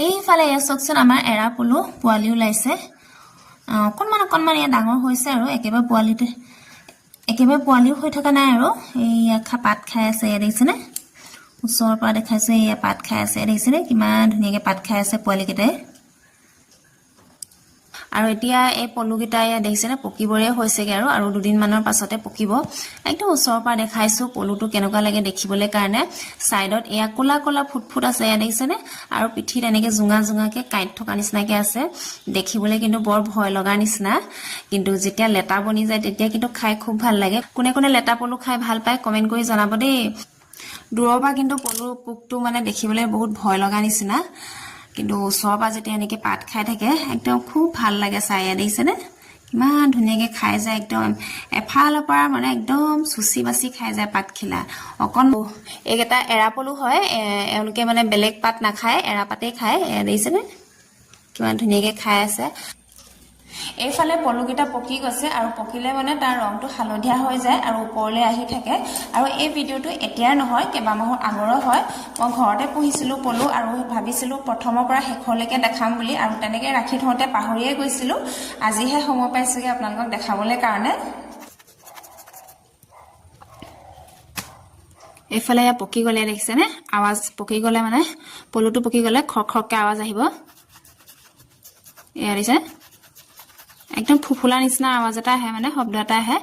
এইফালে চকচোন আমাৰ এৰা পলু পোৱালি ওলাইছে অকণমান ইয়া ডাঙৰ হৈছে আৰু একেবাৰে পোৱালিও হৈ থকা নাই আৰু এইয়া পাত খাই আছে এয়া দেখিছেনে ওচৰৰ পৰা দেখাইছে এয়া পাত খাই আছে দেখিছেনে কিমান ধুনীয়াকৈ পাত খাই আছে পোৱালিকেইটাই আৰু এতিয়া এই পলুকেইটা এয়া দেখিছেনে পকিবৰে হৈছেগে আৰু দুদিন মানৰ পাছতে পকিব একদম ওচৰৰ পৰা দেখাইছো পলুটো কেনেকুৱা লাগে দেখিবলৈ কাৰণে সাইডত এয়া কোলা কোলা ফুটফুট আছে এয়া দেখিছেনে আৰু পিঠিত এনেকে জুঙাকে কাইট থকা নিচিনাকে আছে দেখিবলৈ কিন্তু বৰ ভয় লগা নিচিনা কিন্তু যেতিয়া লেটা বনি যায় তেতিয়া কিন্তু খাই খুব ভাল লাগে কোনে লেটা পলু খাই ভাল পায় কমেন্ট কৰি জনাব দেই দূৰৰ পৰা কিন্তু পলু পোকটো মানে দেখিবলৈ বহুত ভয় লগা নিচিনা কিন্তু ওচৰৰ পৰা যেতিয়া এনেকে পাত খাই থাকে একদম খুব ভাল লাগে চাই দেখিছেনে কিমান ধুনীয়াকৈ খাই যায় একদম এফালৰ পৰা মানে একদম চুচি বাচি খাই যায় পাতখিলা অকণ এইকেইটা এৰা পলু হয় এওঁলোকে মানে বেলেগ পাত নাখায় এৰা পাতেই খায় দেখিছেনে কিমান ধুনীয়াকৈ খাই আছে এইফালে পলুকেইটা পকি গৈছে আৰু পকিলে মানে তাৰ ৰংটো হালধীয়া হৈ যায় আৰু ওপৰলৈ আহি থাকে আৰু এই ভিডিঅ'টো এতিয়াৰ নহয় কেইবামাহৰ আগৰৰ হয় মই ঘৰতে পুহিছিলোঁ পলু আৰু ভাবিছিলোঁ প্ৰথমৰ পৰা শেষলৈকে দেখাম বুলি আৰু তেনেকৈ ৰাখি থওঁতে পাহৰিয়ে গৈছিলোঁ আজিহে সময় পাইছোঁগৈ আপোনালোকক দেখাবলৈ কাৰণে এইফালে পকি গ'লে দেখিছেনে আৱাজ পকি গ'লে মানে পলুটো পকি গ'লে খৰখৰকৈ আৱাজ আহিব এয়া দেখিছে একদম ফুফুলা নিচিনা আৱাজ এটা আহে মানে শব্দ এটা আহে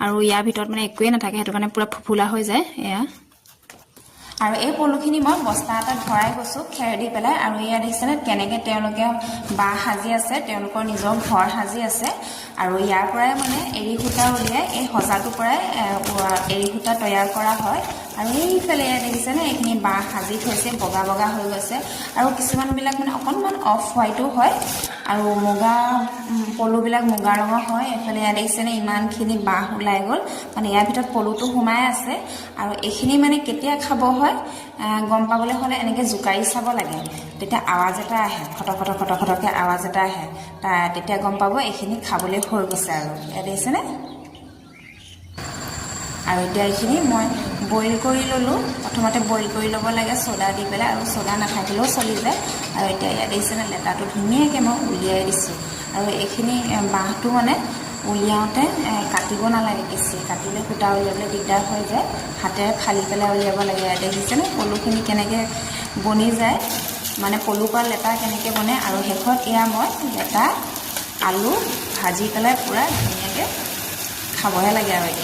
আৰু ইয়াৰ ভিতৰত মানে একোৱে নাথাকে হেতু কাৰণে পুৰা ফুফুলা হৈ যায় এয়া আৰু এই পলুখিনি মই বস্তা এটাত ভৰাই গৈছো খেৰ দি পেলাই আৰু এয়া দেখিছেনে কেনেকৈ তেওঁলোকে বাহ সাজি আছে তেওঁলোকৰ নিজৰ ঘৰ সাজি আছে আৰু ইয়াৰ পৰাই মানে এৰী সূতা উলিয়াই এই সজাটোৰ পৰাই এৰী সূতা তৈয়াৰ কৰা হয় আৰু এইফালে দেখিছেনে এইখিনি বাহ সাজি থৈছে বগা হৈ গৈছে আৰু কিছুমানবিলাক মানে অকণমান অফ হোৱাইটো হয় আৰু মুগা পলুবিলাক মুগা ৰঙৰ হয় এফালে দেখিছেনে ইমানখিনি বাহ ওলাই গ'ল মানে ইয়াৰ ভিতৰত পলুটো সোমাই আছে আৰু এইখিনি মানে কেতিয়া খাব হয় গম পাবলৈ হ'লে এনেকৈ জোকাৰি চাব লাগে তেতিয়া আৱাজ এটা আহে খটখটকৈ আৱাজ এটা আহে তেতিয়া গম পাব এইখিনি খাবলৈ হৈ গৈছে আৰু ইয়াত দেখিছেনে আৰু এতিয়া এইখিনি মই বইল কৰি ল'লোঁ প্ৰথমতে বইল কৰি ল'ব লাগে ছ'ডা দি পেলাই আৰু ছ'ডা নাথাকিলেও চলি যায় আৰু এতিয়া ইয়াত দেখিছেনে লেটাটো ধুনীয়াকৈ মই উলিয়াই দিছোঁ আৰু এইখিনি বাঁহটো মানে উলিয়াওঁতে কাটিব নালাগে বেছি কাটিলে সূতা উলিয়াবলৈ দিগদাৰ হৈ যায় হাতেৰে ফালি পেলাই উলিয়াব লাগে ইয়াত দেখিছেনে পলুখিনি কেনেকৈ বনি যায় মানে পলুৰ পৰা লেটা কেনেকৈ বনে আৰু শেষত এয়া মই লেটা আলু ভাজি পেলাই পূৰা ধুনীয়াকৈ খাবহে লাগে আৰু এতিয়া